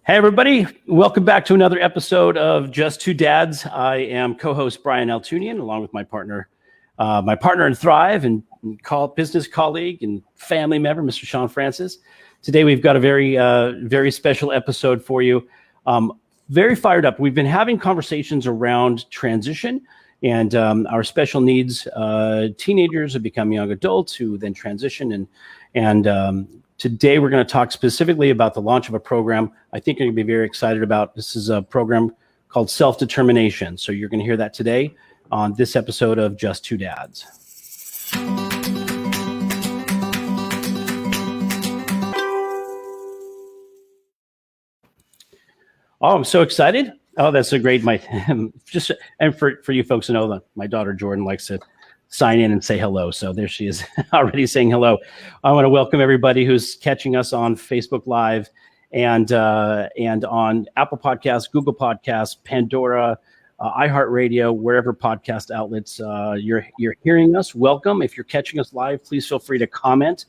Hey, everybody. Welcome back to another episode of Just Two Dads. I am co-host Brian Altunian, along with my partner in Thrive and business colleague and family member, Mr. Shawn Francis. Today, we've got a very special episode for you. Very fired up. We've been having conversations around transition and our special needs teenagers who become young adults who then transition. And today, we're going to talk specifically about the launch of a program I think you're going to be very excited about. This is a program called SelfDetermination. So you're going to hear that today on this episode of Just Two Dads. Oh, I'm so excited. Oh, that's so great. For you folks to know that my daughter Jordan likes to sign in and say hello. So there she is already saying hello. I want to welcome everybody who's catching us on Facebook Live and on Apple Podcasts, Google Podcasts, Pandora, iHeartRadio, wherever podcast outlets you're hearing us. Welcome. If you're catching us live, please feel free to comment.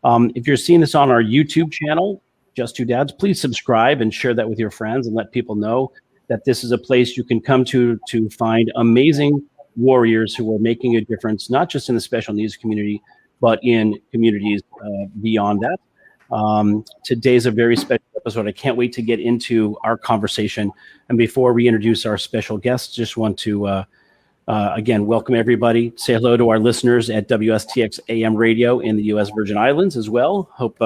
If you're seeing this on our YouTube channel, Just Two Dads, please subscribe and share that with your friends and let people know that this is a place you can come to find amazing warriors who are making a difference, not just in the special needs community, but in communities beyond that. Today's a very special episode. I can't wait to get into our conversation. And before we introduce our special guests, just want to, again, welcome everybody. Say hello to our listeners at WSTX AM radio in the U.S. Virgin Islands as well. Hope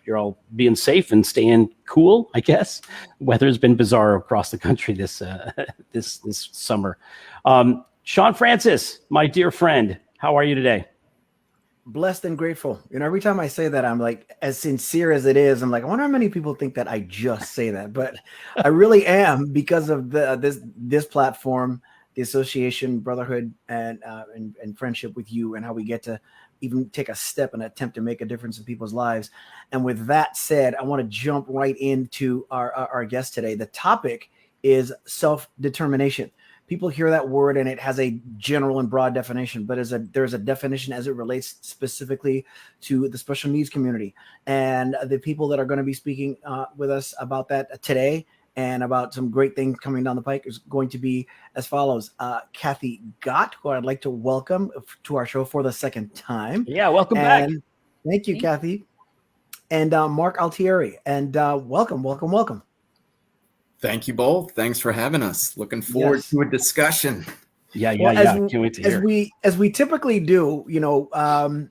you're all being safe and staying cool, I guess. Weather's been bizarre across the country this summer. Shawn Francis, my dear friend, how are you today? Blessed and grateful. Every time I say that, I'm like, as sincere as it is, I'm like, I wonder how many people think that I just say that, but I really am, because of this platform, the association, brotherhood, and friendship with you, and how we get to even take a step and attempt to make a difference in people's lives. And with that said, I want to jump right into our guest today. The topic is self-determination. People hear that word and it has a general and broad definition, but there's a definition as it relates specifically to the special needs community. And the people that are going to be speaking with us about that today and about some great things coming down the pike is going to be as follows. Cathy Gott, who I'd like to welcome to our show for the second time. Yeah, welcome back. Thank you, Cathy. And Mark Altieri. And welcome. Thank you both. Thanks for having us. Looking forward to a discussion. Yeah. Can't wait to hear. As we typically do, one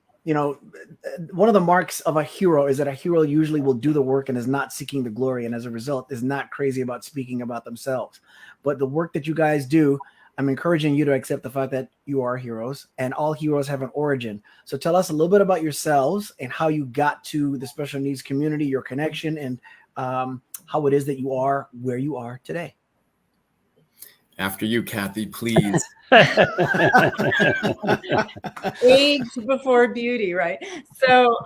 of the marks of a hero is that a hero usually will do the work and is not seeking the glory, and as a result is not crazy about speaking about themselves. But the work that you guys do, I'm encouraging you to accept the fact that you are heroes, and all heroes have an origin. So tell us a little bit about yourselves and how you got to the special needs community, your connection, and how it is that you are where you are today. After you, Cathy, please. Age before beauty, right? So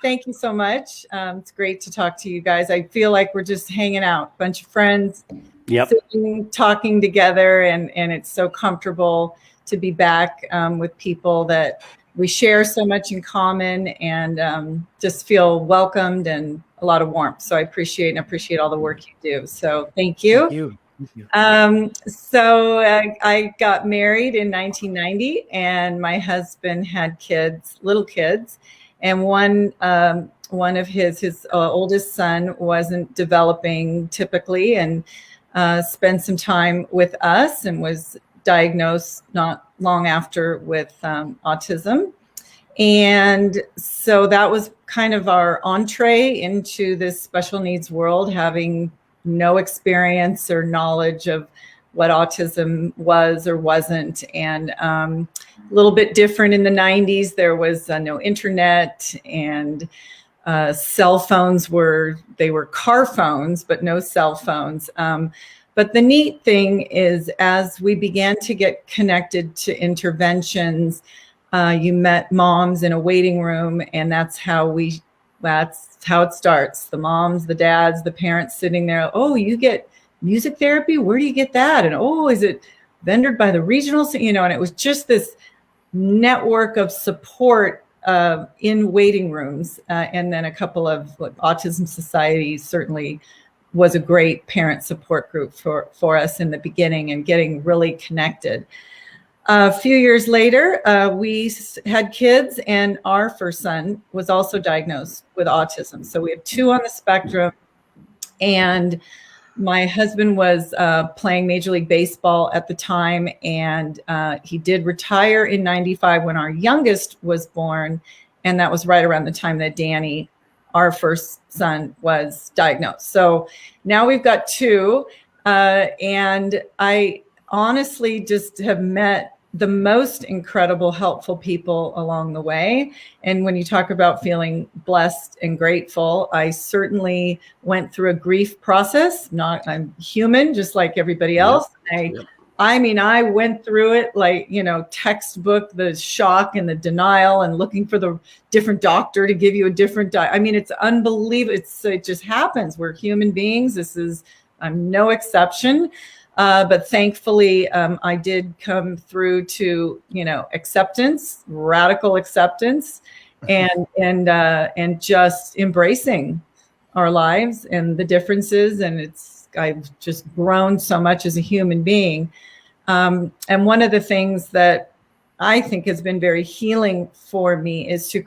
thank you so much. It's great to talk to you guys. I feel like we're just hanging out, bunch of friends, sitting, talking together, and it's so comfortable to be back with people that we share so much in common, and just feel welcomed and a lot of warmth. So I appreciate all the work you do. So thank you. Thank you. So I got married in 1990, and my husband had little kids, and one of his oldest son wasn't developing typically, and spent some time with us and was diagnosed not long after with autism. And so that was kind of our entree into this special needs world, having no experience or knowledge of what autism was or wasn't. And a little bit different in the 90s. There was no internet, and cell phones were car phones, but no cell phones. But the neat thing is, as we began to get connected to interventions, you met moms in a waiting room, and that's how it starts. The moms, the dads, the parents sitting there. Oh, you get music therapy? Where do you get that? And oh, is it vendored by the regional? And it was just this network of support in waiting rooms. And then a couple of Autism Society certainly was a great parent support group for us in the beginning and getting really connected. A few years later, we had kids, and our first son was also diagnosed with autism. So we have 2 on the spectrum, and my husband was playing Major League Baseball at the time, and he did retire in '95 when our youngest was born, and that was right around the time that Danny, our first son, was diagnosed. So now we've got 2, and I honestly just have met the most incredible, helpful people along the way. And when you talk about feeling blessed and grateful, I certainly went through a grief process. I'm human, just like everybody else. I mean, I went through it like, textbook, the shock and the denial and looking for the different doctor to give you a different I mean, it's unbelievable. It just happens. We're human beings. I'm no exception. But thankfully, I did come through to, acceptance, radical acceptance, and just embracing our lives and the differences. And I've just grown so much as a human being. And one of the things that I think has been very healing for me is to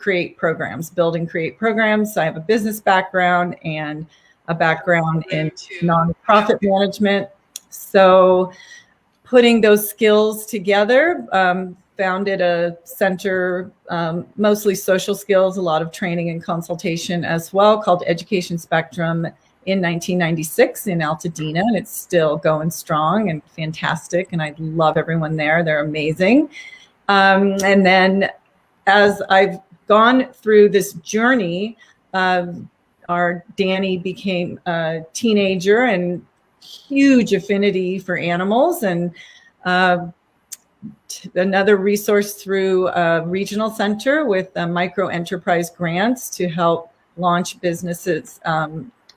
build and create programs. I have a business background and a background in nonprofit management. So putting those skills together, founded a center, mostly social skills, a lot of training and consultation as well, called Education Spectrum in 1996 in Altadena. And it's still going strong and fantastic. And I love everyone there. They're amazing. And then as I've gone through this journey, our Danny became a teenager and huge affinity for animals, and another resource through a regional center with micro enterprise grants to help launch businesses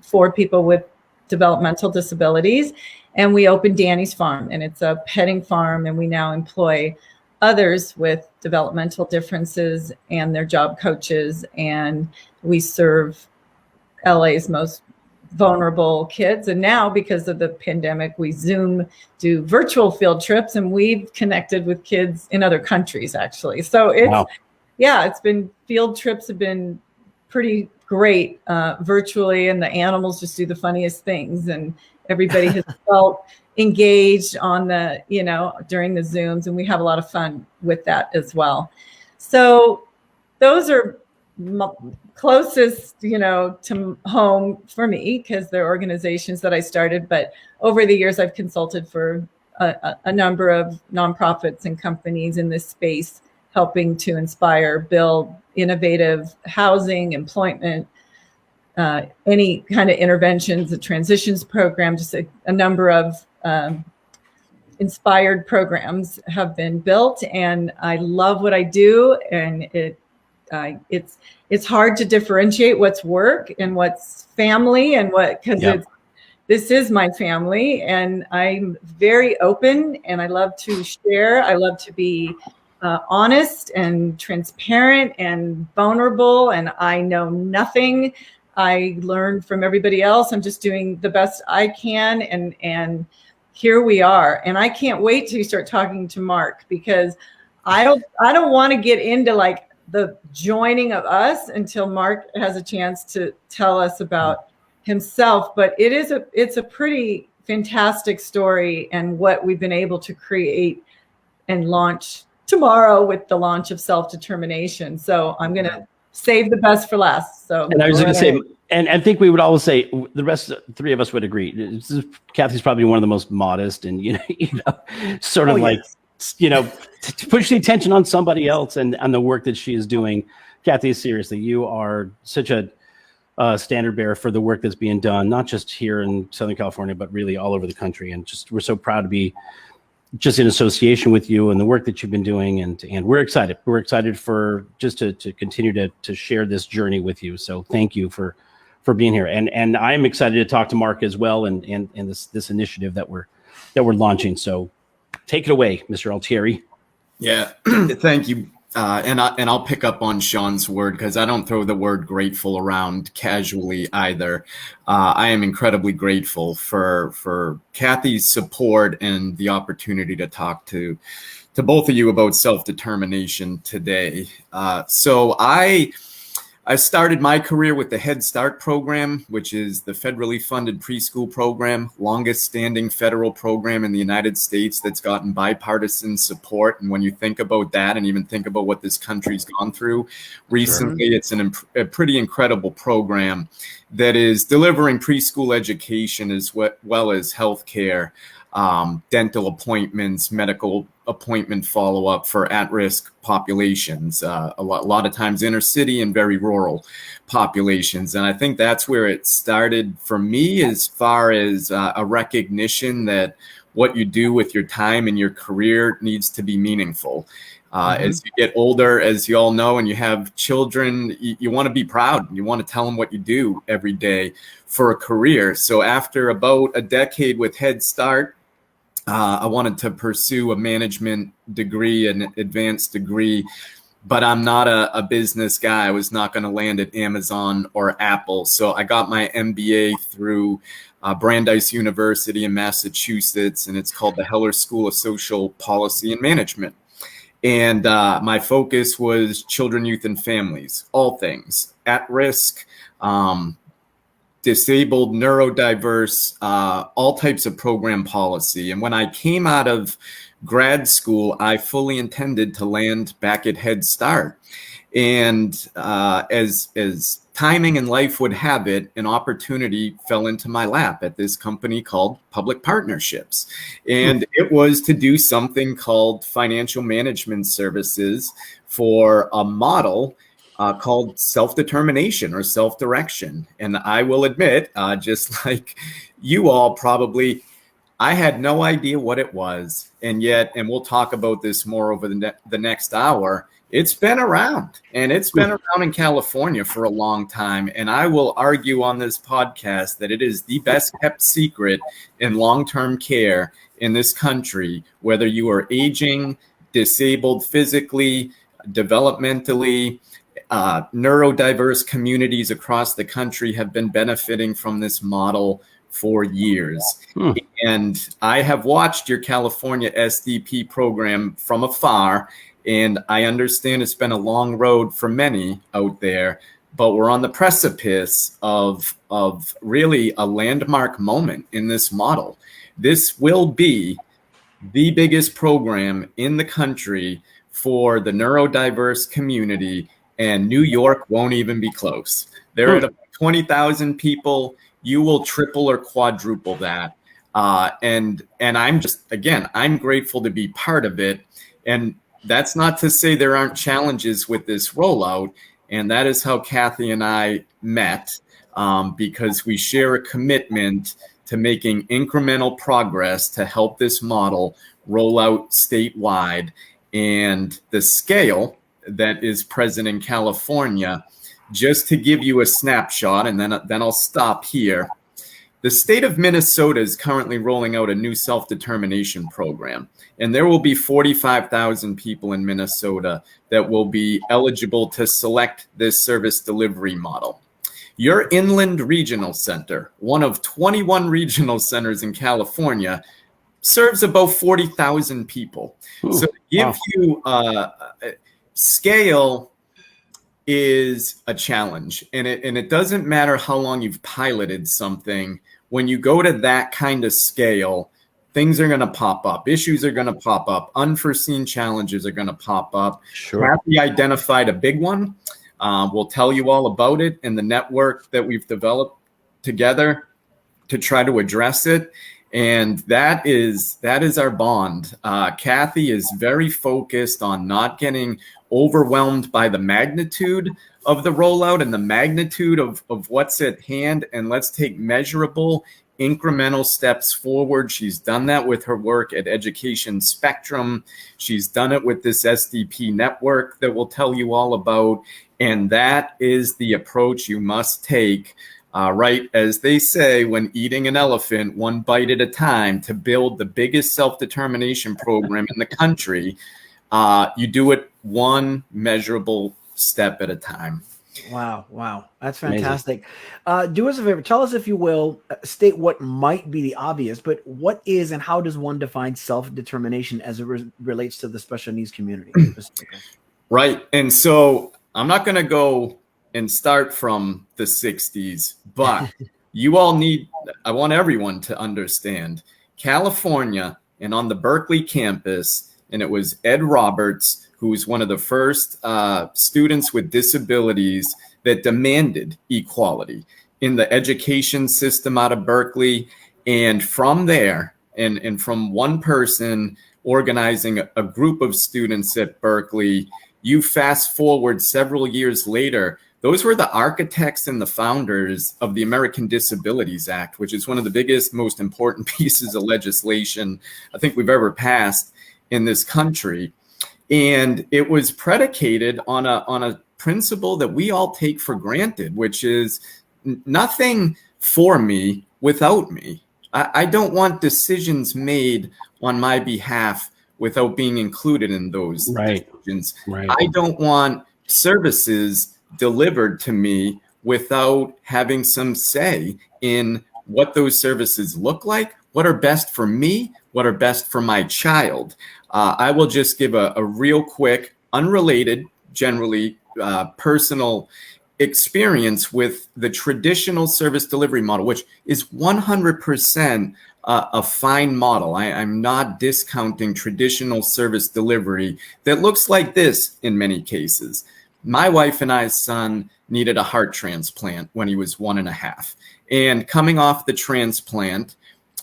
for people with developmental disabilities. And we opened Danny's Farm, and it's a petting farm, and we now employ others with developmental differences and their job coaches, and we serve LA's most vulnerable kids. And now, because of the pandemic, we do virtual field trips, and we've connected with kids in other countries, actually. So field trips have been pretty great virtually, and the animals just do the funniest things, and everybody has felt engaged on during the Zooms, and we have a lot of fun with that as well. So those are closest, to home for me, because they're organizations that I started. But over the years, I've consulted for a number of nonprofits and companies in this space, helping to inspire, build innovative housing, employment, any kind of interventions, the transitions program, just a number of inspired programs have been built. And I love what I do. And it's hard to differentiate what's work and what's family and this is my family, and I'm very open, and I love to share. I love to be honest and transparent and vulnerable, and I know nothing. I learn from everybody else. I'm just doing the best I can, and here we are. And I can't wait till you start talking to Mark, because I don't want to get into like the joining of us until Mark has a chance to tell us about himself. But it's a pretty fantastic story, and what we've been able to create and launch tomorrow with the launch of Self-Determination. So I'm going to save the best for last. So, and I was going to say, and I think we would all say, the rest, 3 of us would agree. Kathy's probably one of the most modest, and to push the attention on somebody else and the work that she is doing. Cathy, seriously, you are such a standard bearer for the work that's being done, not just here in Southern California, but really all over the country. And we're so proud to be just in association with you and the work that you've been doing. And we're excited. We're excited for just to continue to share this journey with you. So thank you for being here. And I'm excited to talk to Mark as well, and this initiative that we're launching. So take it away, Mr. Altieri. Yeah, thank you And I'll pick up on Shawn's word because I don't throw the word grateful around casually either. I am incredibly grateful for Cathy's support and the opportunity to talk to both of you about self-determination today. So I started my career with the Head Start program, which is the federally funded preschool program, longest standing federal program in the United States that's gotten bipartisan support. And when you think about that and even think about what this country's gone through recently, it's a pretty incredible program that is delivering preschool education as well as healthcare, dental appointments, medical appointment follow-up for at-risk populations, a lot of times inner city and very rural populations. And I think that's where it started for me, as far as a recognition that what you do with your time and your career needs to be meaningful. As you get older, as you all know, and you have children, you want to be proud. You want to tell them what you do every day for a career. So after about a decade with Head Start, I wanted to pursue a management degree, an advanced degree, but I'm not a business guy. I was not going to land at Amazon or Apple. So I got my MBA through Brandeis University in Massachusetts, and it's called the Heller School of Social Policy and Management. And my focus was children, youth, and families, all things at risk, disabled, neurodiverse, all types of program policy. And when I came out of grad school, I fully intended to land back at Head Start. And as timing and life would have it, an opportunity fell into my lap at this company called Public Partnerships. And it was to do something called financial management services for a model called self-determination or self-direction. And I will admit, just like you all probably, I had no idea what it was. And yet, and we'll talk about this more over the next hour, it's been around, and it's been around in California for a long time. And I will argue on this podcast that it is the best kept secret in long-term care in this country, whether you are aging, disabled physically, developmentally. Neurodiverse communities across the country have been benefiting from this model for years. And I have watched your California SDP program from afar, and I understand it's been a long road for many out there, but we're on the precipice of really a landmark moment in this model. This will be the biggest program in the country for the neurodiverse community, and New York won't even be close. They're at about 20,000 people. You will triple or quadruple that. And I'm just, again, I'm grateful to be part of it. And that's not to say there aren't challenges with this rollout. And that is how Cathy and I met, because we share a commitment to making incremental progress to help this model roll out statewide. And the scale that is present in California, just to give you a snapshot, and then I'll stop here. The state of Minnesota is currently rolling out a new self-determination program, and there will be 45,000 people in Minnesota that will be eligible to select this service delivery model. Your Inland Regional Center, one of 21 regional centers in California, serves about 40,000 people. So to give you scale is a challenge, and it doesn't matter how long you've piloted something. When you go to that kind of scale, things are going to pop up. Issues are going to pop up. Unforeseen challenges are going to pop up. Sure. Cathy identified a big one. We'll tell you all about it and the network that we've developed together to try to address it. And that is our bond. Cathy is very focused on not getting overwhelmed by the magnitude of the rollout and the magnitude of what's at hand. And let's take measurable, incremental steps forward. She's done that with her work at Education Spectrum. She's done it with this SDP network that we'll tell you all about. And that is the approach you must take. Right, as they say, when eating an elephant, one bite at a time, to build the biggest self-determination program in the country. You do it one measurable step at a time. Wow. That's fantastic. Do us a favor. Tell us, if you will, state what might be the obvious, but what is and how does one define self-determination as it relates to the special needs community specifically? Right. And so I'm not going to go and start from the 60s, but I want everyone to understand California, and on the Berkeley campus, and it was Ed Roberts, who was one of the first students with disabilities that demanded equality in the education system out of Berkeley. And from there, and from one person organizing a group of students at Berkeley, you fast forward several years later, those were the architects and the founders of the American Disabilities Act, which is one of the biggest, most important pieces of legislation I think we've ever passed in this country. And it was predicated on a principle that we all take for granted, which is nothing for me without me. I don't want decisions made on my behalf without being included in those decisions. Right. I don't want services delivered to me without having some say in what those services look like, what are best for me, what are best for my child. I will just give a real quick, unrelated, generally personal experience with the traditional service delivery model, which is 100% a fine model. I'm not discounting traditional service delivery that looks like this in many cases. My wife and I's son needed a heart transplant when he was 1.5. And coming off the transplant,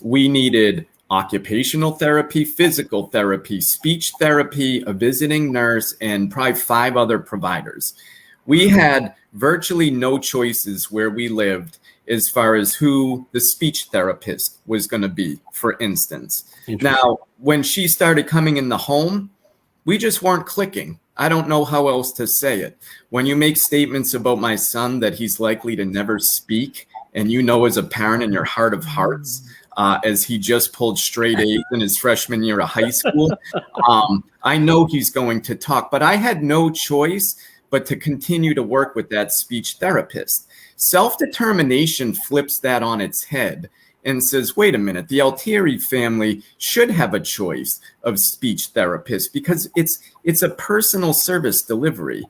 we needed occupational therapy, physical therapy, speech therapy, a visiting nurse, and probably 5 other providers. We had virtually no choices where we lived as far as who the speech therapist was going to be, for instance. Now, when she started coming in the home, we just weren't clicking. I don't know how else to say it. When you make statements about my son that he's likely to never speak, and you know as a parent in your heart of hearts, as he just pulled straight A's in his freshman year of high school, I know he's going to talk. But I had no choice but to continue to work with that speech therapist. Self-determination flips that on its head and says, wait a minute, the Altieri family should have a choice of speech therapists because it's a personal service delivery.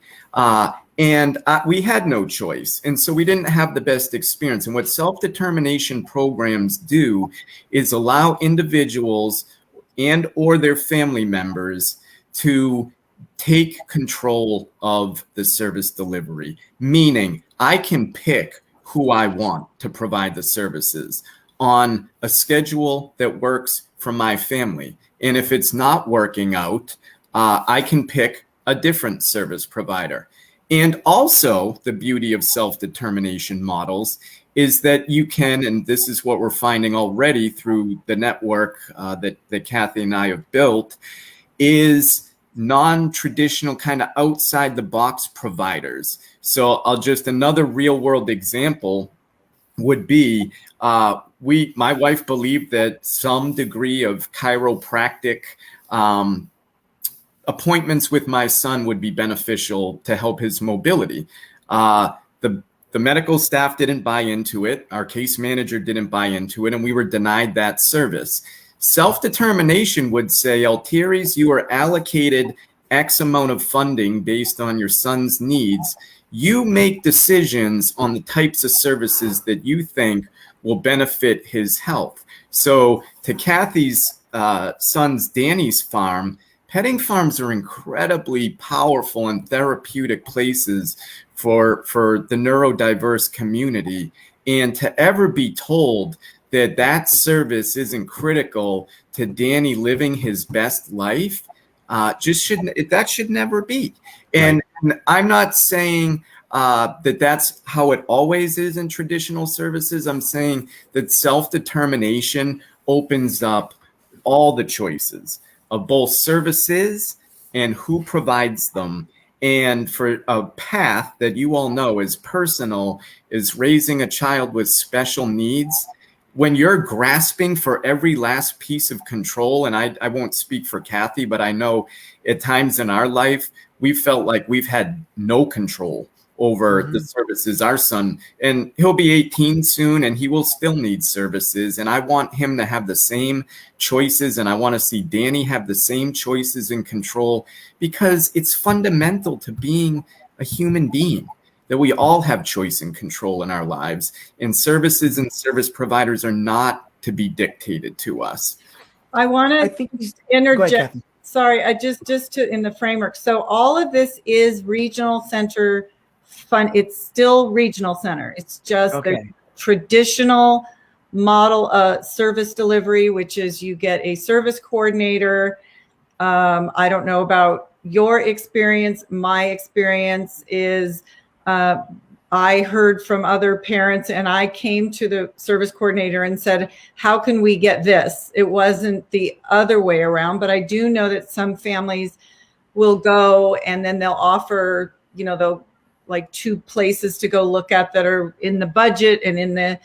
And we had no choice. And so we didn't have the best experience. And what self-determination programs do is allow individuals and or their family members to take control of the service delivery, meaning I can pick who I want to provide the services on a schedule that works for my family. And if it's not working out, I can pick a different service provider. And also the beauty of self-determination models is that you can, and this is what we're finding already through the network that Cathy and I have built, is non-traditional kind of outside the box providers. So another real world example would be my wife believed that some degree of chiropractic appointments with my son would be beneficial to help his mobility. The medical staff didn't buy into it. Our case manager didn't buy into it, and we were denied that service. Self-determination would say, Altieri's, you are allocated X amount of funding based on your son's needs. You make decisions on the types of services that you think will benefit his health. So to Cathy's son's Danny's farm, petting farms are incredibly powerful and therapeutic places for the neurodiverse community. And to ever be told that service isn't critical to Danny living his best life, that should never be. And I'm not saying that's how it always is in traditional services. I'm saying that self-determination opens up all the choices of both services and who provides them. And for a path that you all know is personal, is raising a child with special needs. when you're grasping for every last piece of control, and I won't speak for Cathy, but I know at times in our life, we felt like we've had no control over the services. Our son, and he'll be 18 soon, and he will still need services. And I want him to have the same choices, and I want to see Danny have the same choices and control, because it's fundamental to being a human being, that we all have choice and control in our lives, and services and service providers are not to be dictated to us. I want to interject. Ahead, Sorry, I just to in the framework. So all of this is regional center fund. It's still regional center. It's just the traditional model service delivery, which is you get a service coordinator. I don't know about your experience. My experience is I heard from other parents, and I came to the service coordinator and said, how can we get this? It wasn't the other way around, but I do know that some families will go and then they'll offer, they'll like 2 places to go look at that are in the budget and in the,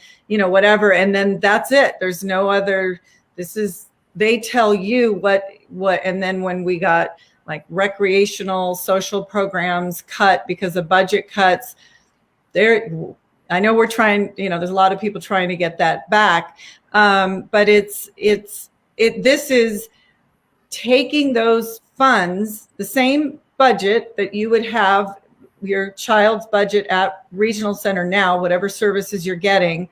whatever. And then that's it. There's no other, they tell you what, and then when we got like recreational social programs cut because of budget cuts, I know we're trying, there's a lot of people trying to get that back. But this is taking those funds, the same budget that you would have your child's budget at regional center now, whatever services you're getting.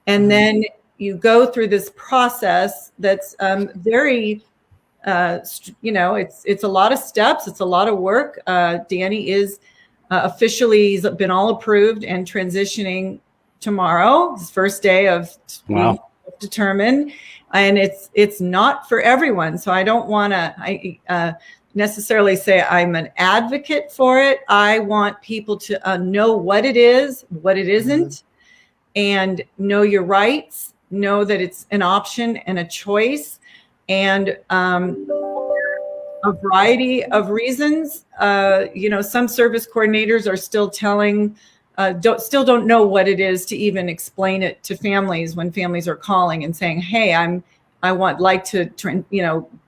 And then you go through this process that's very, it's a lot of steps. It's a lot of work. Danny is officially been all approved and transitioning tomorrow, his first day of determined, and it's not for everyone. So I don't want to necessarily say I'm an advocate for it. I want people to know what it is, what it isn't, and know your rights, know that it's an option and a choice, and a variety of reasons. Some service coordinators are still telling, don't know what it is to even explain it to families when families are calling and saying, hey, I want like to,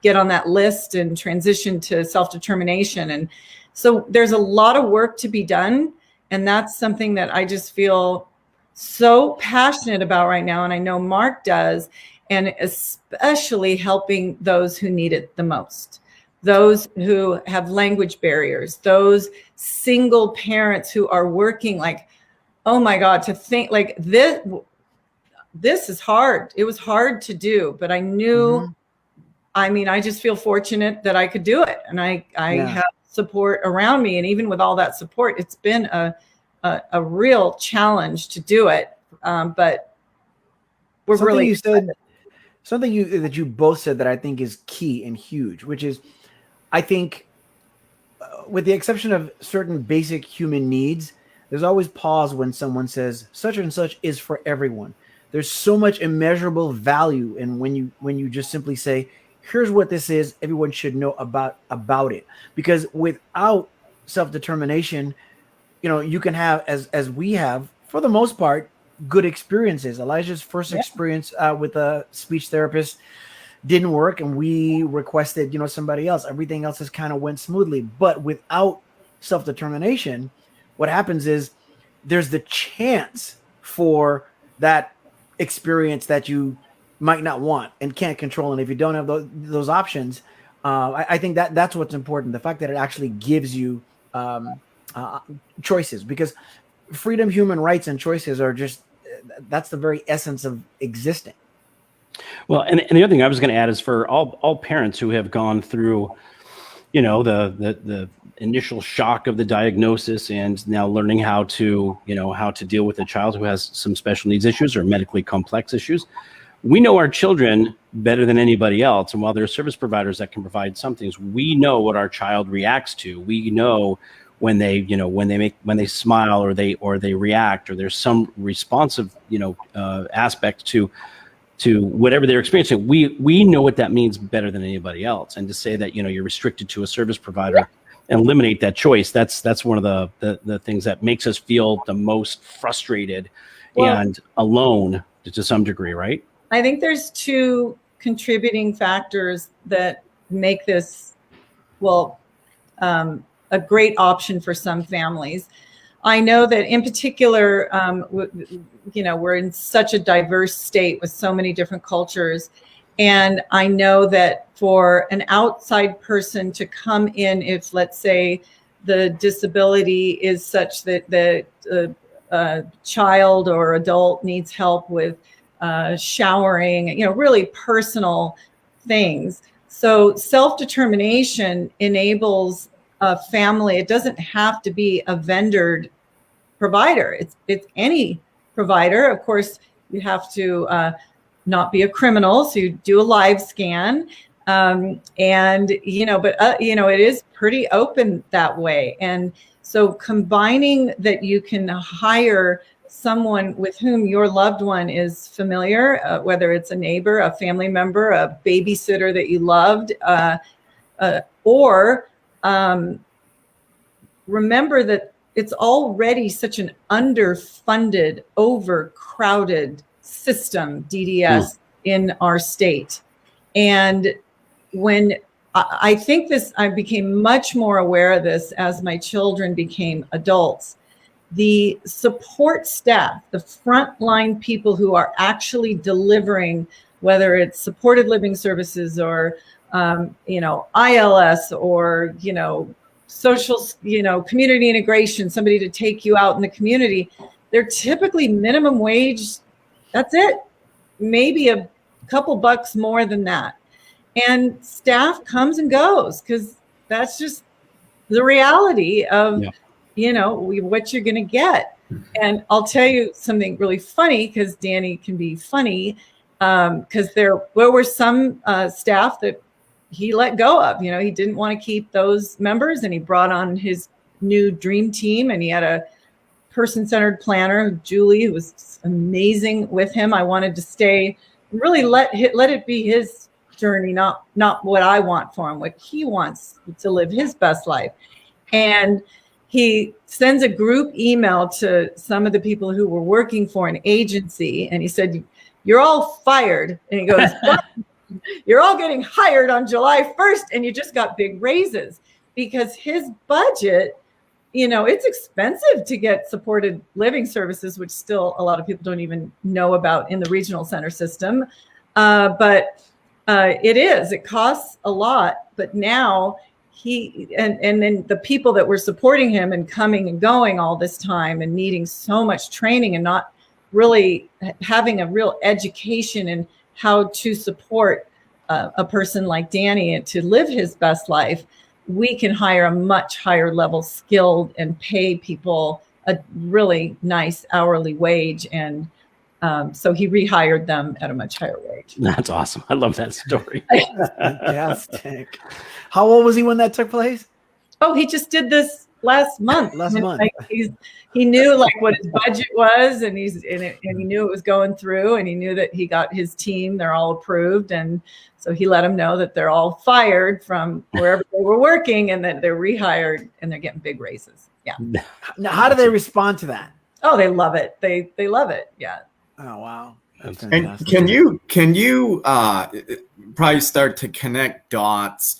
get on that list and transition to self-determination. And so there's a lot of work to be done. And that's something that I just feel so passionate about right now. And I know Mark does, and especially helping those who need it the most. Those who have language barriers, those single parents who are working, like, oh my God, to think like this is hard. It was hard to do, but I knew, I just feel fortunate that I could do it. And I have support around me. And even with all that support, it's been a real challenge to do it. But we're something really you said, something that you both said that I think is key and huge, which is, I think, with the exception of certain basic human needs, there's always pause when someone says such and such is for everyone. There's so much immeasurable value in when you just simply say, here's what this is, everyone should know about it. Because without self-determination, you can have, as we have, for the most part, good experiences. Elijah's first experience with a speech therapist didn't work, and we requested, somebody else. Everything else has kind of went smoothly. But without self-determination, what happens is there's the chance for that experience that you might not want and can't control. And if you don't have those options, I think that's what's important. The fact that it actually gives you choices, because freedom, human rights, and choices are that's the very essence of existing. Well, and the other thing I was going to add is for all parents who have gone through, the initial shock of the diagnosis and now learning how to deal with a child who has some special needs issues or medically complex issues. We know our children better than anybody else. And while there are service providers that can provide some things, we know what our child reacts to. We know when they smile or they react, or there's some responsive, aspect to whatever they're experiencing. We know what that means better than anybody else. And to say that, you're restricted to a service provider and eliminate that choice, that's one of the things that makes us feel the most frustrated and alone to some degree, right? I think there's two contributing factors that make this, a great option for some families. I know that in particular, we're in such a diverse state with so many different cultures. And I know that for an outside person to come in, if let's say the disability is such that the child or adult needs help with showering, really personal things. So self-determination enables a family. It doesn't have to be a vendored provider. It's any provider. Of course, you have to not be a criminal, so you do a live scan, but it is pretty open that way. And so combining that you can hire someone with whom your loved one is familiar, whether it's a neighbor, a family member, a babysitter that you loved, or remember that it's already such an underfunded, overcrowded system, DDS, in our state. And when I think I became much more aware of this as my children became adults. The support staff, the frontline people who are actually delivering, whether it's supported living services or, ILS or, social, community integration, somebody to take you out in the community, they're typically minimum wage. That's it. Maybe a couple bucks more than that. And staff comes and goes because that's just the reality of, what you're going to get. And I'll tell you something really funny, because Danny can be funny, because there were some staff that he let go of. He didn't want to keep those members, and he brought on his new dream team, and he had a person-centered planner, Julie, who was amazing with him. I wanted to stay, really let it be his journey, not what I want for him, what he wants to live his best life. And he sends a group email to some of the people who were working for an agency, and he said, "You're all fired." And he goes, "What? You're all getting hired on July 1st, and you just got big raises," because his budget, it's expensive to get supported living services, which still a lot of people don't even know about in the regional center system. But it costs a lot. But now and then the people that were supporting him and coming and going all this time and needing so much training and not really having a real education in how to support a person like Danny to live his best life, we can hire a much higher level skilled and pay people a really nice hourly wage. And so he rehired them at a much higher wage. That's awesome. I love that story. Fantastic. How old was he when that took place? Oh, he just did this last month. He knew what his budget was, and he knew it was going through, and he knew that he got his team, they're all approved. And so he let them know that they're all fired from wherever they were working and that they're rehired and they're getting big raises. Yeah. Now, how do they respond to that? Oh, they love it. They love it. Yeah. Oh, wow. And can you probably start to connect dots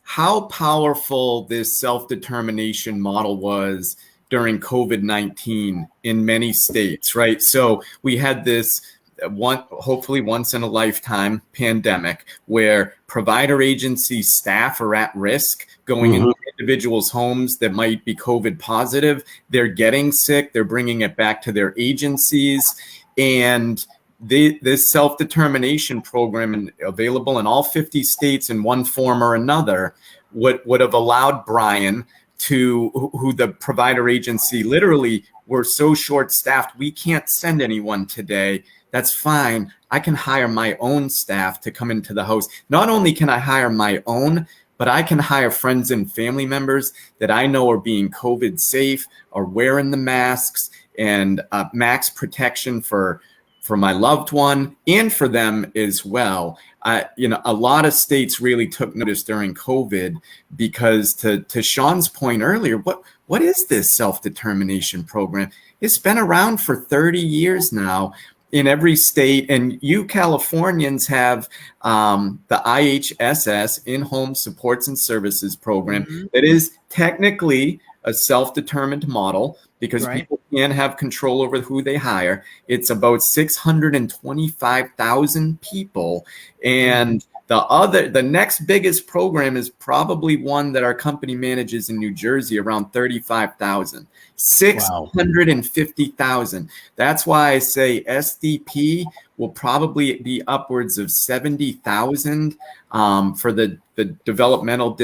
how powerful this self-determination model was during COVID-19 in many states, right? So we had this hopefully once in a lifetime pandemic where provider agency staff are at risk going into individuals' homes that might be COVID positive. They're getting sick. They're bringing it back to their agencies. And this self-determination program, available in all 50 states in one form or another, would have allowed Brian who the provider agency literally were so short-staffed, we can't send anyone today. That's fine. I can hire my own staff to come into the house. Not only can I hire my own, but I can hire friends and family members that I know are being COVID safe, are wearing the masks, and max protection for my loved one and for them as well. A lot of states really took notice during COVID because to Shawn's point earlier, what is this self-determination program? It's been around for 30 years now. in every state, and you Californians have the IHSS, In-Home Supports and Services Program, that is technically a self-determined model because people can have control over who they hire. It's about 625,000 people. And the next biggest program is probably one that our company manages in New Jersey, around 35,000. 650,000. That's why I say SDP will probably be upwards of 70,000 for the developmental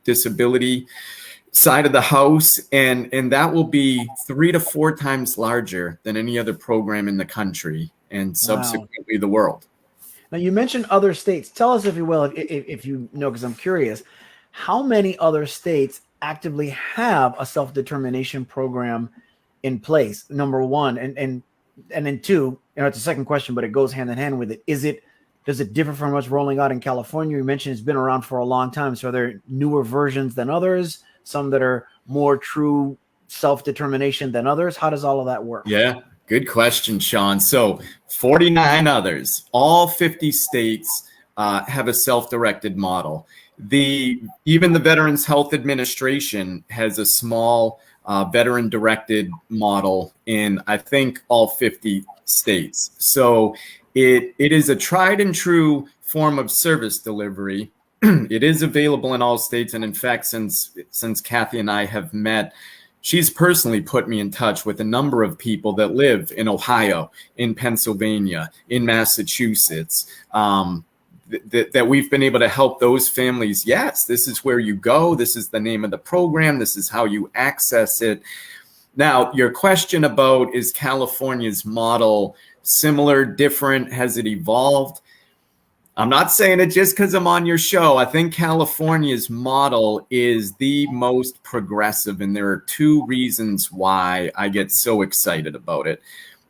disability side of the house, and that will be 3 to 4 times larger than any other program in the country and subsequently the world. Now, you mentioned other states. Tell us, if you will, if you know, because I'm curious, how many other states actively have a self-determination program in place? Number one, and then two, it's a second question, but it goes hand in hand with it. Does it differ from what's rolling out in California? You mentioned it's been around for a long time. So are there newer versions than others? Some that are more true self-determination than others? How does all of that work? Yeah, good question, Shawn. So 49 others, all 50 states have a self-directed model. Even the Veterans Health Administration has a small veteran-directed model in, I think, all 50 states. So it is a tried and true form of service delivery. It is available in all states, and in fact, since Cathy and I have met, she's personally put me in touch with a number of people that live in Ohio, in Pennsylvania, in Massachusetts, that we've been able to help those families. Yes, this is where you go. This is the name of the program. This is how you access it. Now, your question about, is California's model similar, different? Has it evolved? I'm not saying it just because I'm on your show. I think California's model is the most progressive, and there are 2 reasons why I get so excited about it.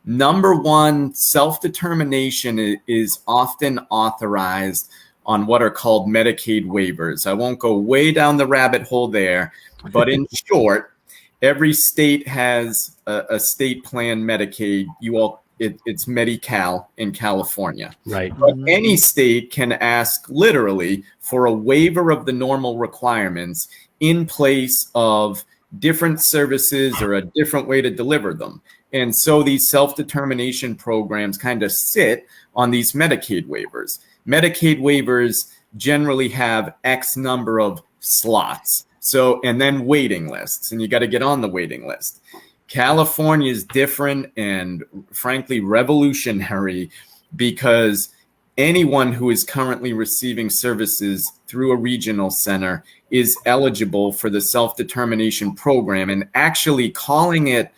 Number one, self-determination is often authorized on what are called Medicaid waivers. I won't go way down the rabbit hole there, but in short, every state has a state plan Medicaid. It's Medi-Cal in California. Right. But any state can ask literally for a waiver of the normal requirements in place of different services or a different way to deliver them. And so these self-determination programs kind of sit on these Medicaid waivers. Medicaid waivers generally have X number of slots. So, and then waiting lists, and you got to get on the waiting list. California is different and frankly revolutionary because anyone who is currently receiving services through a regional center is eligible for the self-determination program, and actually calling it,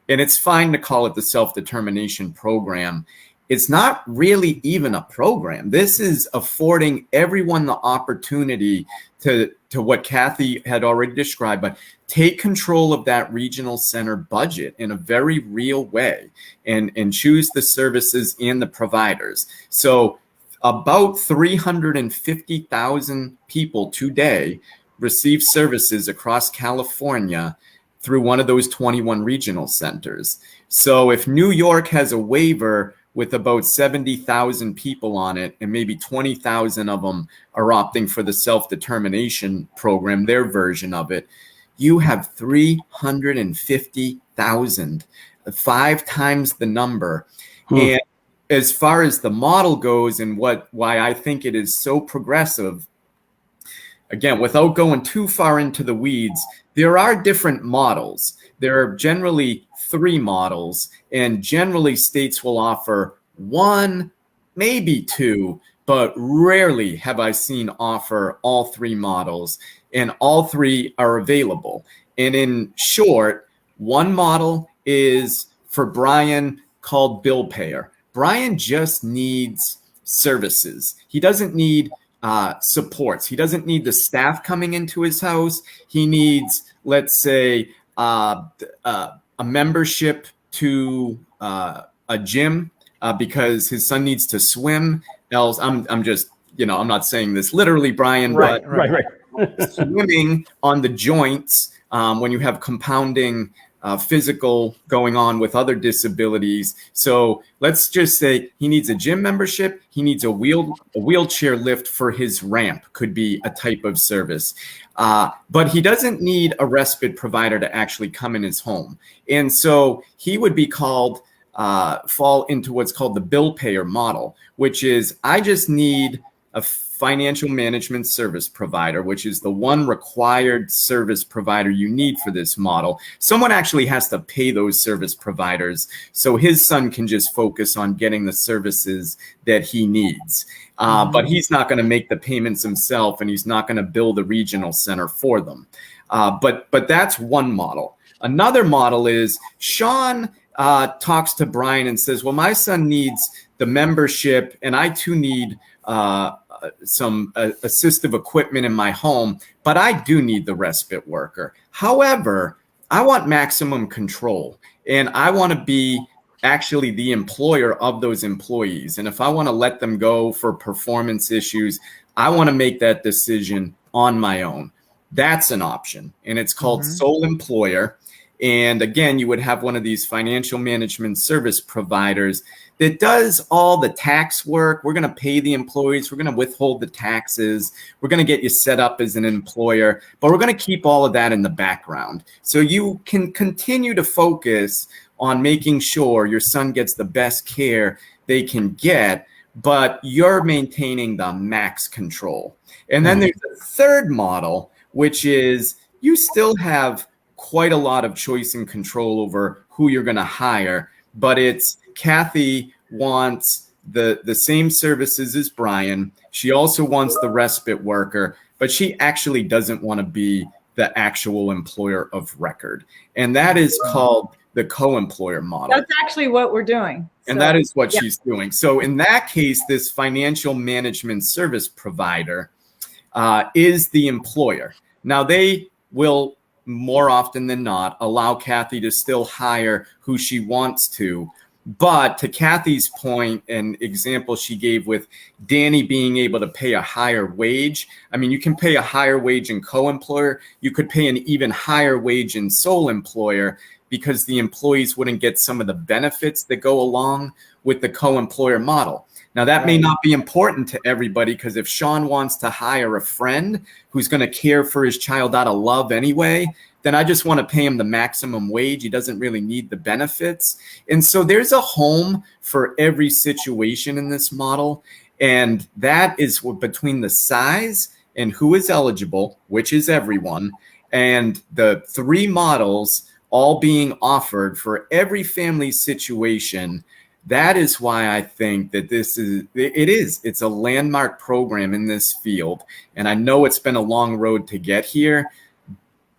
and it's fine to call it the self-determination program, it's not really even a program. This is affording everyone the opportunity to what Cathy had already described, but take control of that regional center budget in a very real way and choose the services and the providers. So about 350,000 people today receive services across California through one of those 21 regional centers. So if New York has a waiver with about 70,000 people on it, and maybe 20,000 of them are opting for the self-determination program, their version of it, you have 350,000, 5 times the number. And as far as the model goes and why I think it is so progressive, again, without going too far into the weeds, there are different models. There are generally 3 models, and generally states will offer 1, maybe 2, but rarely have I seen offer all 3 models, and all 3 are available. And in short, one model is for Brian called Bill Payer. Brian just needs services. He doesn't need supports. He doesn't need the staff coming into his house. He needs, let's say, a membership to a gym because his son needs to swim. Else, I'm just, I'm not saying this literally, Brian, right. Swimming on the joints when you have compounding physical going on with other disabilities. So let's just say he needs a gym membership. He needs a wheelchair lift for his ramp, could be a type of service. But he doesn't need a respite provider to actually come in his home. And so he would be called, fall into what's called the bill payer model, which is I just need a financial management service provider, which is the one required service provider you need for this model. Someone actually has to pay those service providers so his son can just focus on getting the services that he needs. But he's not going to make the payments himself, and he's not going to build a regional center for them. But that's one model. Another model is Shawn talks to Brian and says, well, my son needs the membership, and I too need some assistive equipment in my home, but I do need the respite worker. However, I want maximum control, and I want to be actually the employer of those employees. And if I want to let them go for performance issues, I want to make that decision on my own. That's an option, and it's called sole employer. And again, you would have one of these financial management service providers that does all the tax work. We're going to pay the employees. We're going to withhold the taxes. We're going to get you set up as an employer, but we're going to keep all of that in the background. So you can continue to focus on making sure your son gets the best care they can get, but you're maintaining the max control. And then there's a third model, which is you still have quite a lot of choice and control over who you're going to hire, but it's Cathy wants the same services as Brian. She also wants the respite worker, but she actually doesn't want to be the actual employer of record. And that is called the co-employer model. That's actually what we're doing. And that is what she's doing. So in that case, this financial management service provider is the employer. Now they will more often than not allow Cathy to still hire who she wants to. But to Cathy's point and example she gave with Danny being able to pay a higher wage, I mean, you can pay a higher wage in co-employer. You could pay an even higher wage in sole employer because the employees wouldn't get some of the benefits that go along with the co-employer model. Now, that may not be important to everybody because if Shawn wants to hire a friend who's going to care for his child out of love anyway, then I just want to pay him the maximum wage. He doesn't really need the benefits. And so there's a home for every situation in this model. And that is between the size and who is eligible, which is everyone, and the three models all being offered for every family situation. That is why I think that it's a landmark program in this field. And I know it's been a long road to get here,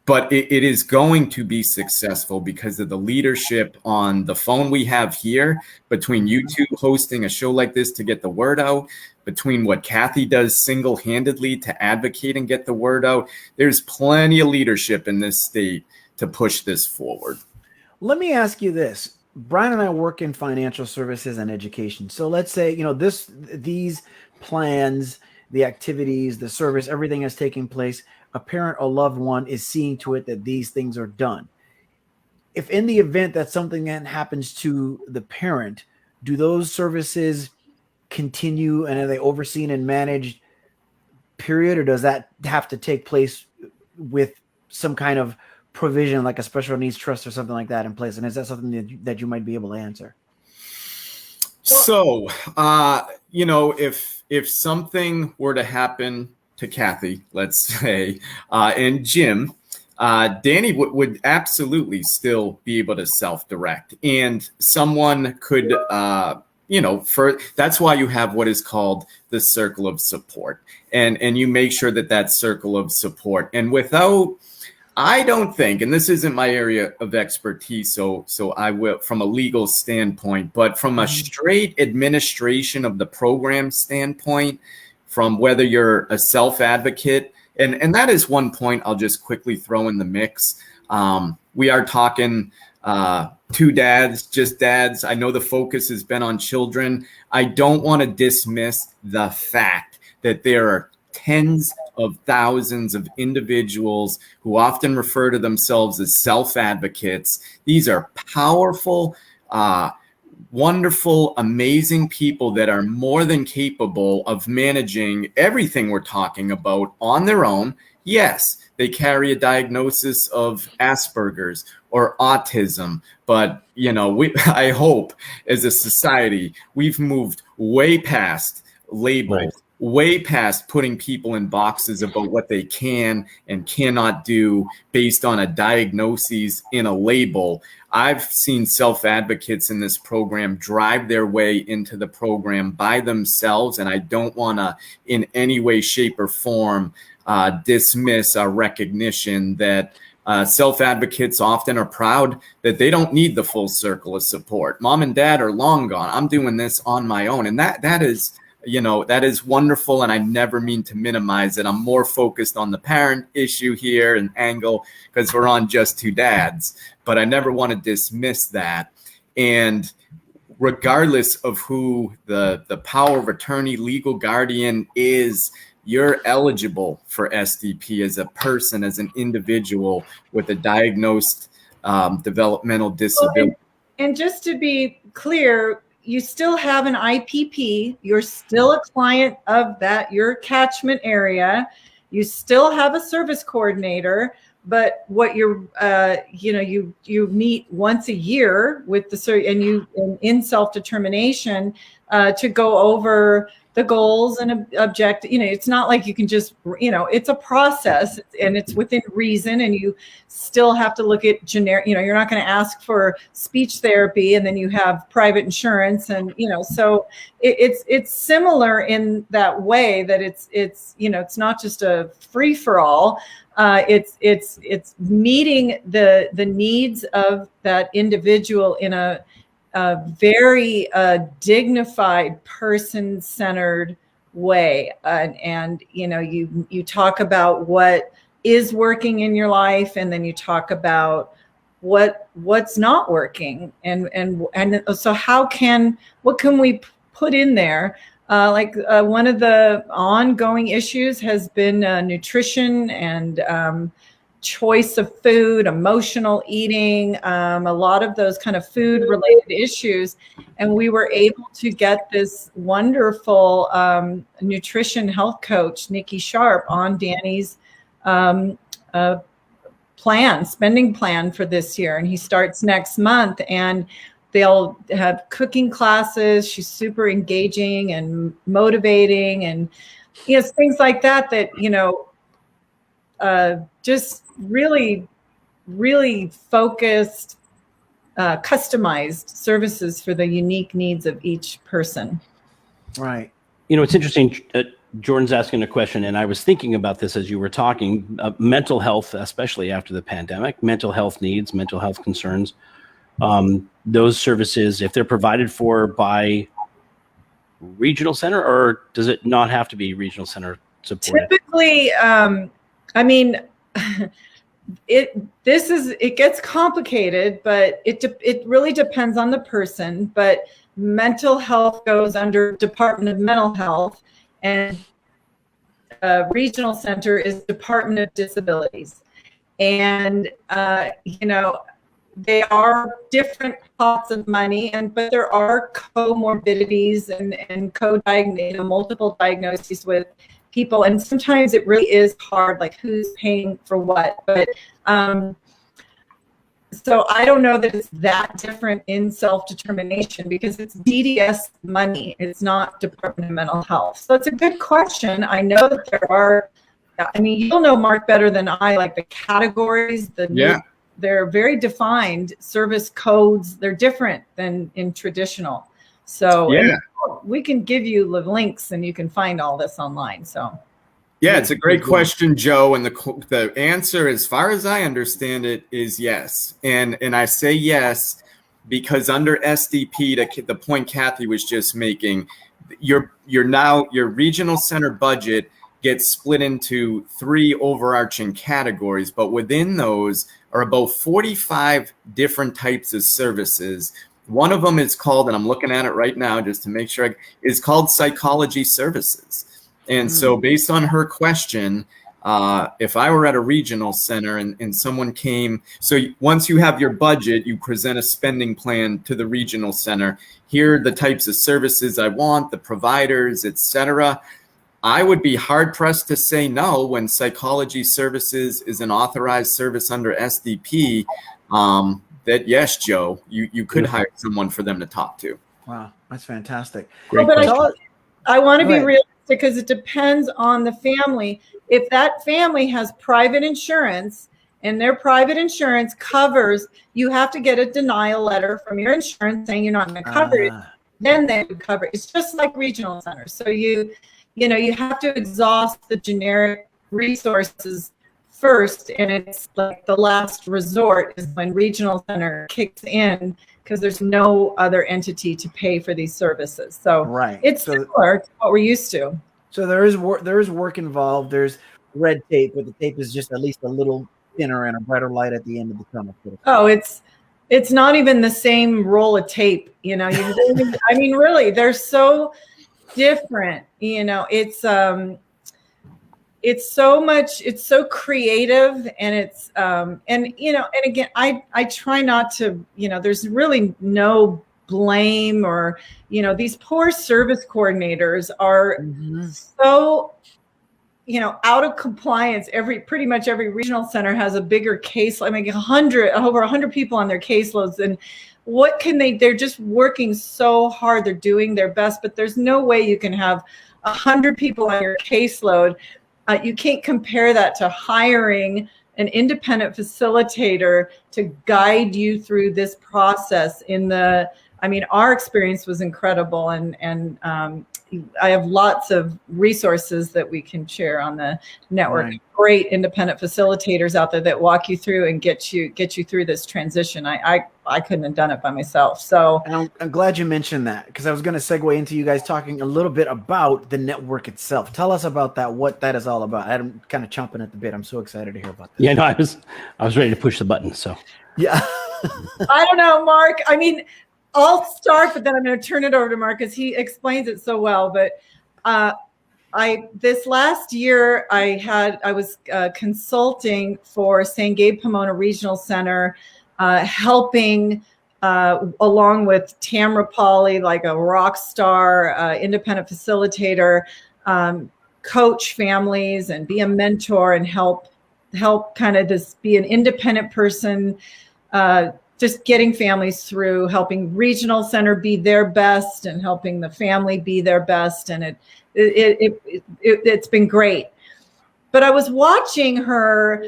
but it is going to be successful because of the leadership on the phone we have here, between you two hosting a show like this to get the word out, between what Cathy does single-handedly to advocate and get the word out. There's plenty of leadership in this state to push this forward. Let me ask you this. Brian and I work in financial services and education. So let's say, these plans, the activities, the service, everything is taking place. A parent or loved one is seeing to it that these things are done. If in the event that something then happens to the parent, do those services continue and are they overseen and managed, period? Or does that have to take place with some kind of provision like a special needs trust or something like that in place? And is that something that you might be able to answer? So, if something were to happen to Cathy, let's say, and Jim, Danny would absolutely still be able to self-direct, and someone could, that's why you have what is called the circle of support, and you make sure that circle of support, and without, I don't think, and this isn't my area of expertise, so I will from a legal standpoint, but from a straight administration of the program standpoint, from whether you're a self-advocate, and that is one point I'll just quickly throw in the mix. We are talking two dads, just dads. I know the focus has been on children. I don't want to dismiss the fact that there are tens of thousands of individuals who often refer to themselves as self-advocates. These are powerful, wonderful, amazing people that are more than capable of managing everything we're talking about on their own. Yes, they carry a diagnosis of Asperger's or autism, but I hope as a society we've moved way past labels, way past putting people in boxes about what they can and cannot do based on a diagnosis in a label. I've seen self-advocates in this program drive their way into the program by themselves, and I don't want to in any way, shape, or form dismiss our recognition that self-advocates often are proud that they don't need the full circle of support. Mom and dad are long gone. I'm doing this on my own. And that is wonderful. And I never mean to minimize it. I'm more focused on the parent issue here and angle because we're on Just Two Dads, but I never want to dismiss that. And regardless of who the power of attorney, legal guardian is, you're eligible for SDP as a person, as an individual with a diagnosed developmental disability. And just to be clear, you still have an IPP. You're still a client of your catchment area. You still have a service coordinator, but what you're, you meet once a year with in self-determination to go over the goals and object. It's not like you can just, it's a process and it's within reason, and you still have to look at generic, you're not going to ask for speech therapy and then you have private insurance. And, so it's similar in that way that it's not just a free for all. It's meeting the needs of that individual in a very dignified, person-centered way. And you talk about what is working in your life, and then you talk about what's not working. And so what can we put in there? One of the ongoing issues has been nutrition and choice of food, emotional eating, a lot of those kind of food related issues. And we were able to get this wonderful nutrition health coach, Nikki Sharp, on Danny's spending plan for this year. And he starts next month, and they'll have cooking classes. She's super engaging and motivating, and things like that, just really, really focused, customized services for the unique needs of each person. Right. It's interesting. Jordan's asking a question, and I was thinking about this as you were talking. Mental health, especially after the pandemic, mental health needs, mental health concerns. Those services, if they're provided for by regional center, or does it not have to be regional center supported? Typically, it gets complicated, but it really depends on the person. But mental health goes under Department of Mental Health, and regional center is Department of Disabilities. And they are different pots of money, but there are comorbidities and multiple diagnoses with people, and sometimes it really is hard, like who's paying for what. But so I don't know that it's that different in self-determination, because it's DDS money. It's not Department of Mental Health. So it's a good question. I know that there are, you'll know, Mark, better than I, like the categories, they're very defined service codes. They're different than in traditional. So we can give you the links, and you can find all this online. So yeah, it's a great question, Joe. And the answer, as far as I understand it, is yes. And I say yes because under SDP, the point Cathy was just making, your regional center budget gets split into 3 overarching categories, but within those are about 45 different types of services. One of them is called, and I'm looking at it right now just to make sure, is called psychology services. And so based on her question, if I were at a regional center and someone came, so once you have your budget, you present a spending plan to the regional center. Here are the types of services I want, the providers, etc. I would be hard pressed to say no when psychology services is an authorized service under SDP. That yes, Joe, you could hire someone for them to talk to. Wow, that's fantastic. Great But question. I want to Go be ahead. realistic because it depends on the family. If that family has private insurance and their private insurance covers, you have to get a denial letter from your insurance saying you're not going to cover it. Then they would cover it. It's just like regional centers. So you have to exhaust the generic resources first, and it's like the last resort is when regional center kicks in because there's no other entity to pay for these services. So Right. it's similar to what we're used to. So there is work involved. There's red tape, but the tape is just at least a little thinner and a brighter light at the end of the tunnel. Oh, it's not even the same roll of tape. I mean, really, they're so different. It's so creative, and it's and again, I try not to, there's really no blame, or these poor service coordinators are so out of compliance. Pretty much every regional center has a bigger case. I mean, over 100 people on their caseloads, and what can they're just working so hard. They're doing their best, but there's no way you can have 100 people on your caseload. You can't compare that to hiring an independent facilitator to guide you through this process. Our experience was incredible, and I have lots of resources that we can share on the network. Right. Great independent facilitators out there that walk you through and get you through this transition. I couldn't have done it by myself. So And I'm glad you mentioned that, because I was going to segue into you guys talking a little bit about the network itself. Tell us about that, what that is all about. I'm kind of chomping at the bit. I'm so excited to hear about this. Yeah, no, I was ready to push the button. So Yeah. I don't know, Mark. I mean, I'll start, but then I'm going to turn it over to Mark because he explains it so well. But this last year I was consulting for San Gabe Pomona Regional Center, helping along with Tamra Pauley, like a rock star independent facilitator, coach families and be a mentor and help kind of just be an independent person, just getting families through, helping regional center be their best and helping the family be their best. And it's been great. But I was watching her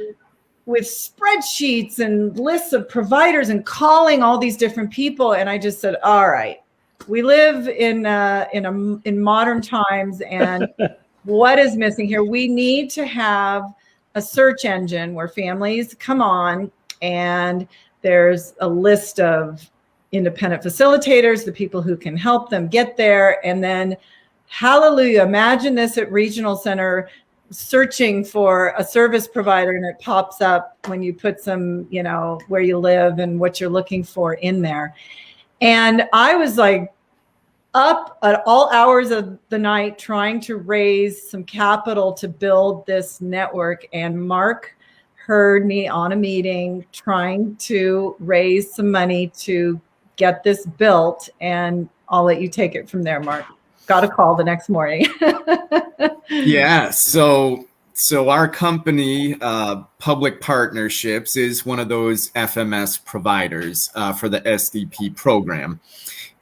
with spreadsheets and lists of providers and calling all these different people. And I just said, all right, we live in modern times, and what is missing here? We need to have a search engine where families come on and there's a list of independent facilitators, the people who can help them get there. And then, hallelujah, imagine this at regional center, searching for a service provider, and it pops up when you put some, where you live and what you're looking for in there. And I was like up at all hours of the night trying to raise some capital to build this network. And Mark heard me on a meeting trying to raise some money to get this built. And I'll let you take it from there, Mark. Got a call the next morning. Yeah. So our company, Public Partnerships, is one of those FMS providers for the SDP program.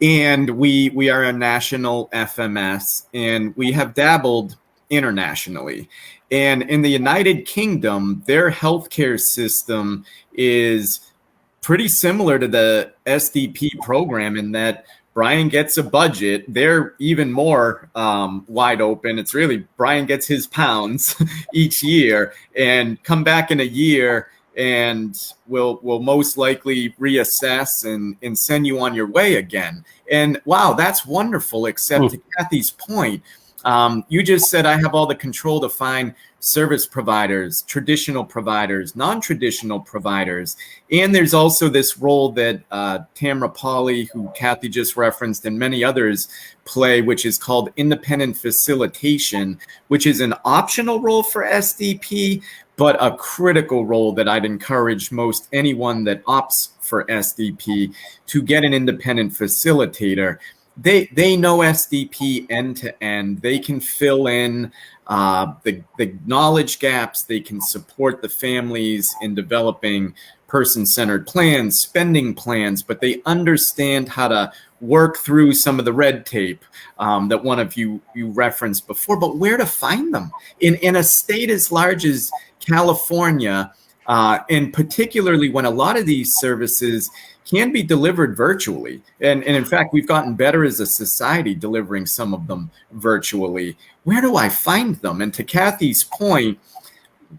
And we are a national FMS, and we have dabbled internationally. And in the United Kingdom, their healthcare system is pretty similar to the SDP program in that Brian gets a budget. They're even more wide open. It's really Brian gets his pounds each year and come back in a year, and we'll most likely reassess and send you on your way again. And wow, that's wonderful. Except to Cathy's point, You just said I have all the control to find service providers, traditional providers, non-traditional providers. And there's also this role that Tamra Pauley, who Cathy just referenced, and many others play, which is called independent facilitation, which is an optional role for SDP, but a critical role that I'd encourage most anyone that opts for SDP to get an independent facilitator. They know SDP end to end. They can fill in the knowledge gaps. They can support the families in developing person-centered plans, spending plans, but they understand how to work through some of the red tape that one of you referenced before. But where to find them in a state as large as California, and particularly when a lot of these services can be delivered virtually. And in fact, we've gotten better as a society delivering some of them virtually. Where do I find them? And to Cathy's point,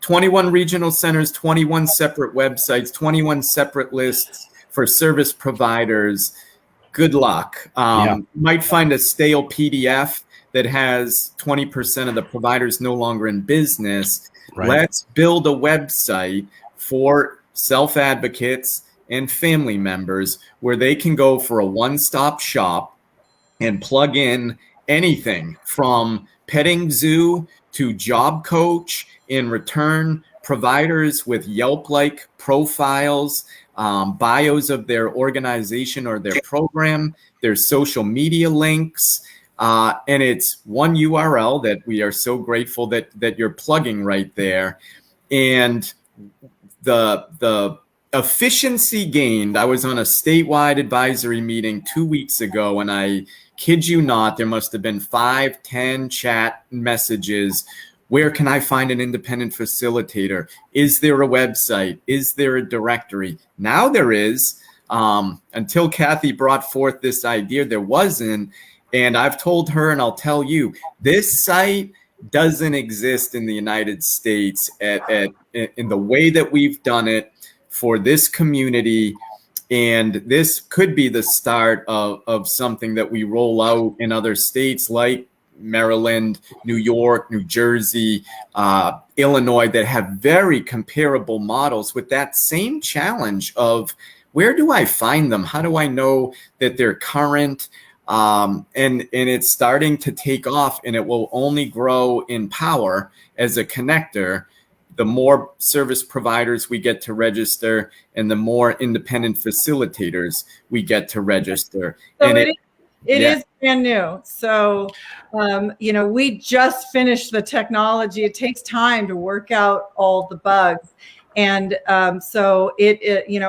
21 regional centers, 21 separate websites, 21 separate lists for service providers. Good luck. You might find a stale PDF that has 20% of the providers no longer in business. Right. Let's build a website for self-advocates and family members where they can go for a one-stop shop and plug in anything from petting zoo to job coach. In return, providers with Yelp-like profiles, bios of their organization or their program, their social media links, and it's one URL that we are so grateful that you're plugging right there. And the efficiency gained. I was on a statewide advisory meeting 2 weeks ago, and I kid you not, there must have been 5-10 chat messages. Where can I find an independent facilitator? Is there a website? Is there a directory? Now there is. Until Cathy brought forth this idea, there wasn't. And I've told her, and I'll tell you, this site doesn't exist in the United States in the way that we've done it for this community. And this could be the start of something that we roll out in other states like Maryland, New York, New Jersey, Illinois, that have very comparable models with that same challenge of where do I find them? How do I know that they're current? And it's starting to take off, and it will only grow in power as a connector. The more service providers we get to register and the more independent facilitators we get to register. So and it is brand new. So, we just finished the technology. It takes time to work out all the bugs. And so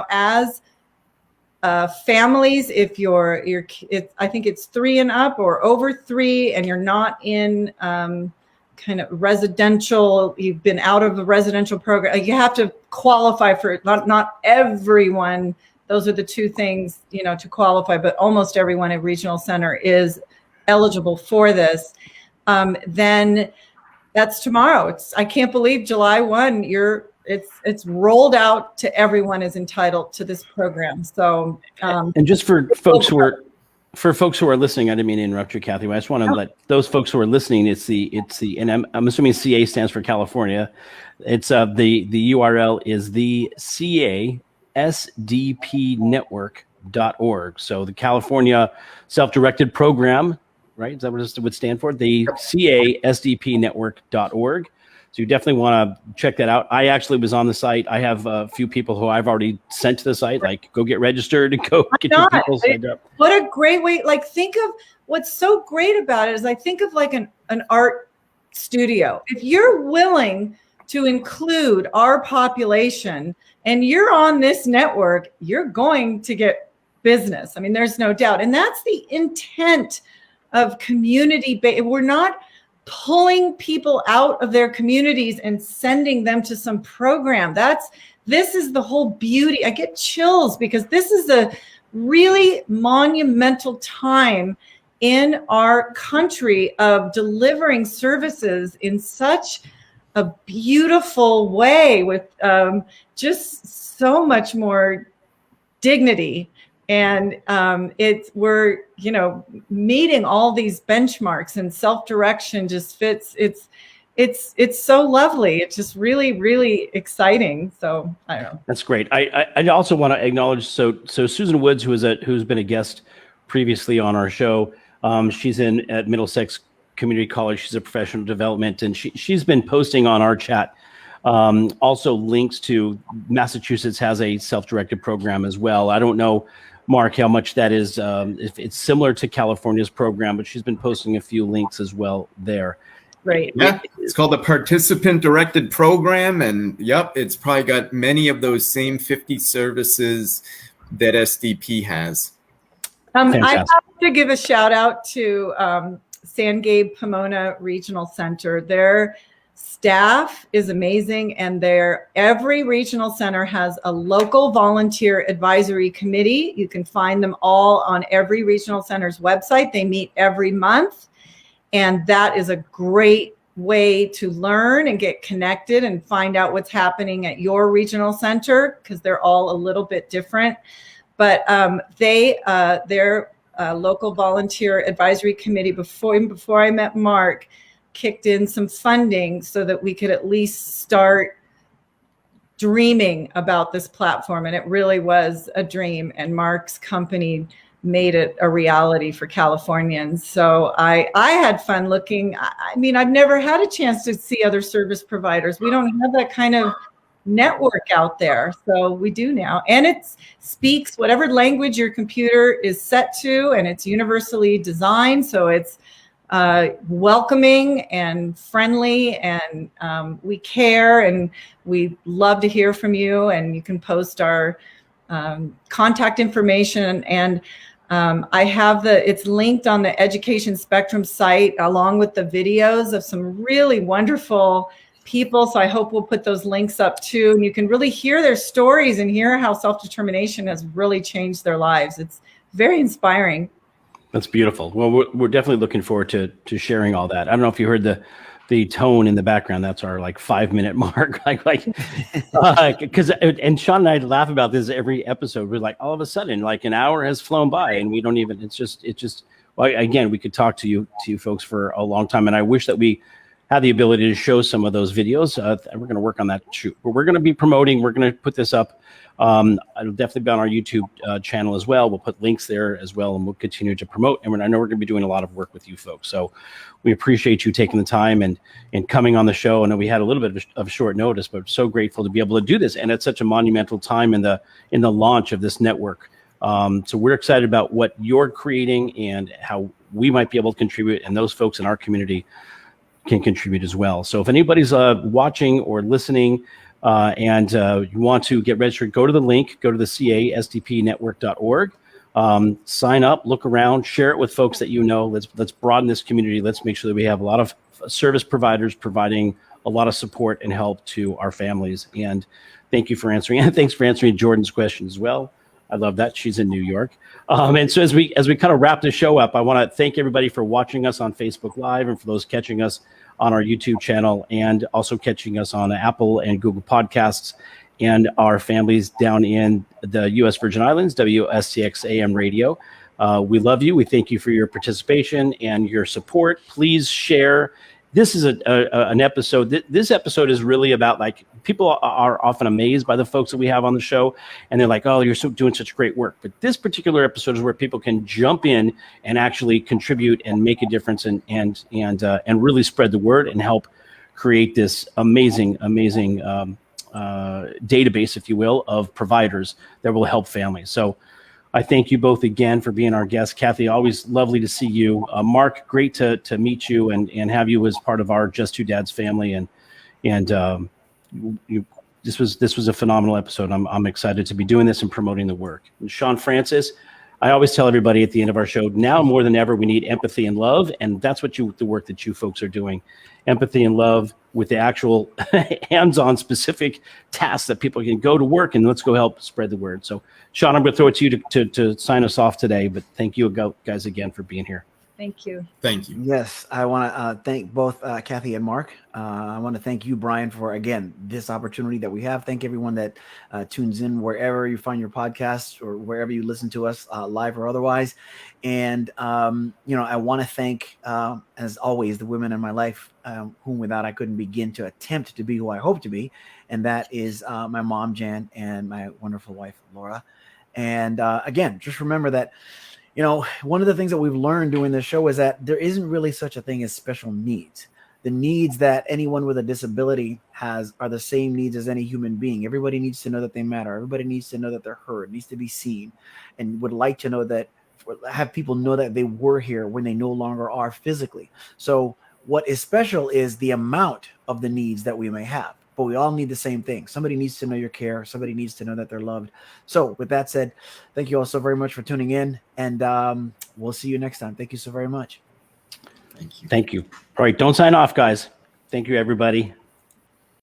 as families, if I think it's 3 and up or over 3, and you're not in kind of residential, you've been out of the residential program, you have to qualify for it. Not everyone. Those are the 2 things, to qualify, but almost everyone at regional center is eligible for this. Then that's tomorrow. I can't believe July 1, it's rolled out to everyone is entitled to this program. So, and just for folks who are listening, I didn't mean to interrupt you, Cathy. I just want to let those folks who are listening. It's the, and I'm assuming CA stands for California. It's the URL is the CA SDP Network.org. So the California Self-Directed Program, right? Is that what it would stand for? The CA SDP Network.org. So you definitely want to check that out. I actually was on the site. I have a few people who I've already sent to the site, like go get registered and go get your people signed up. What a great way. Like, think of what's so great about it is I think of like an art studio. If you're willing to include our population and you're on this network, you're going to get business. I mean, there's no doubt. And that's the intent of community-based. We're not pulling people out of their communities and sending them to some program. This is the whole beauty. I get chills because this is a really monumental time in our country of delivering services in such a beautiful way with just so much more dignity And we're meeting all these benchmarks, and self-direction just fits. It's so lovely. It's just really, really exciting. So I don't know. That's great. I also want to acknowledge so Susan Woods, who's been a guest previously on our show. She's at Middlesex Community College. She's a professional development, and she's been posting on our chat also links to Massachusetts has a self-directed program as well. I don't know, Mark, how much that is, if it's similar to California's program, but she's been posting a few links as well there. Right. Yeah, it's called the Participant Directed Program. And yep, it's probably got many of those same 50 services that SDP has. I have to give a shout out to San Gabe Pomona Regional Center. Their staff is amazing, and every regional center has a local volunteer advisory committee. You can find them all on every regional center's website. They meet every month. And that is a great way to learn and get connected and find out what's happening at your regional center, because they're all a little bit different. But their local volunteer advisory committee, before I met Mark, kicked in some funding so that we could at least start dreaming about this platform. And it really was a dream. And Mark's company made it a reality for Californians. So I had fun looking. I mean, I've never had a chance to see other service providers. We don't have that kind of network out there. So we do now. And it speaks whatever language your computer is set to, and it's universally designed. So it's welcoming and friendly, and we care, and we love to hear from you. And you can post our contact information, and I have it's linked on the Education Spectrum site along with the videos of some really wonderful people. So I hope we'll put those links up too. And you can really hear their stories and hear how self-determination has really changed their lives. It's very inspiring. That's beautiful. Well, we're definitely looking forward to sharing all that. I don't know if you heard the tone in the background. That's our 5-minute mark. Because and Shawn and I laugh about this every episode. We're like, all of a sudden, an hour has flown by, and we don't even. It's just. Well, again, we could talk to you folks for a long time, and I wish that we had the ability to show some of those videos. We're going to work on that shoot. But we're going to be promoting. We're going to put this up. It'll definitely be on our YouTube channel as well. We'll put links there as well, and we'll continue to promote. And I know we're going to be doing a lot of work with you folks. So we appreciate you taking the time and coming on the show. I know we had a little bit of short notice, but so grateful to be able to do this. And it's such a monumental time in the launch of this network. So we're excited about what you're creating and how we might be able to contribute, and those folks in our community can contribute as well. So if anybody's watching or listening, and you want to get registered, go to the link, go to the SDPnetwork.org, sign up, look around, share it with folks that you know. Let's broaden this community. Let's make sure that we have a lot of service providers providing a lot of support and help to our families. And thank you for answering. And thanks for answering Jordan's question as well. I love that. She's in New York. And so as we kind of wrap the show up, I want to thank everybody for watching us on Facebook Live, and for those catching us on our YouTube channel, and also catching us on Apple and Google Podcasts, and our families down in the U.S. Virgin Islands, WSCX AM radio. We love you. We thank you for your participation and your support. Please share. This is an episode. This episode is really about, people are often amazed by the folks that we have on the show, and they're like, "Oh, you're doing such great work." But this particular episode is where people can jump in and actually contribute and make a difference, and really spread the word and help create this amazing database, if you will, of providers that will help families. So I thank you both again for being our guests. Cathy, always lovely to see you. Mark, great to meet you and have you as part of our Just Two Dads family. And this was a phenomenal episode. I'm excited to be doing this and promoting the work. And Shawn Francis, I always tell everybody at the end of our show, now more than ever, we need empathy and love. And that's the work that you folks are doing. Empathy and love with the actual hands-on specific tasks that people can go to work, and let's go help spread the word. So Shawn, I'm going to throw it to you to sign us off today, but thank you guys again for being here. Thank you. Thank you. Yes, I want to thank both Cathy and Mark. I want to thank you, Brian, for, again, this opportunity that we have. Thank everyone that tunes in wherever you find your podcast or wherever you listen to us, live or otherwise. And, I want to thank, as always, the women in my life, whom without I couldn't begin to attempt to be who I hope to be. And that is my mom, Jan, and my wonderful wife, Laura. And again, just remember that, one of the things that we've learned doing this show is that there isn't really such a thing as special needs. The needs that anyone with a disability has are the same needs as any human being. Everybody needs to know that they matter. Everybody needs to know that they're heard, needs to be seen, and would like to know that, have people know that they were here when they no longer are physically. So what is special is the amount of the needs that we may have. But we all need the same thing. Somebody needs to know your care. Somebody needs to know that they're loved. So with that said, thank you all so very much for tuning in. And we'll see you next time. Thank you so very much. Thank you. Thank you. All right, don't sign off, guys. Thank you, everybody.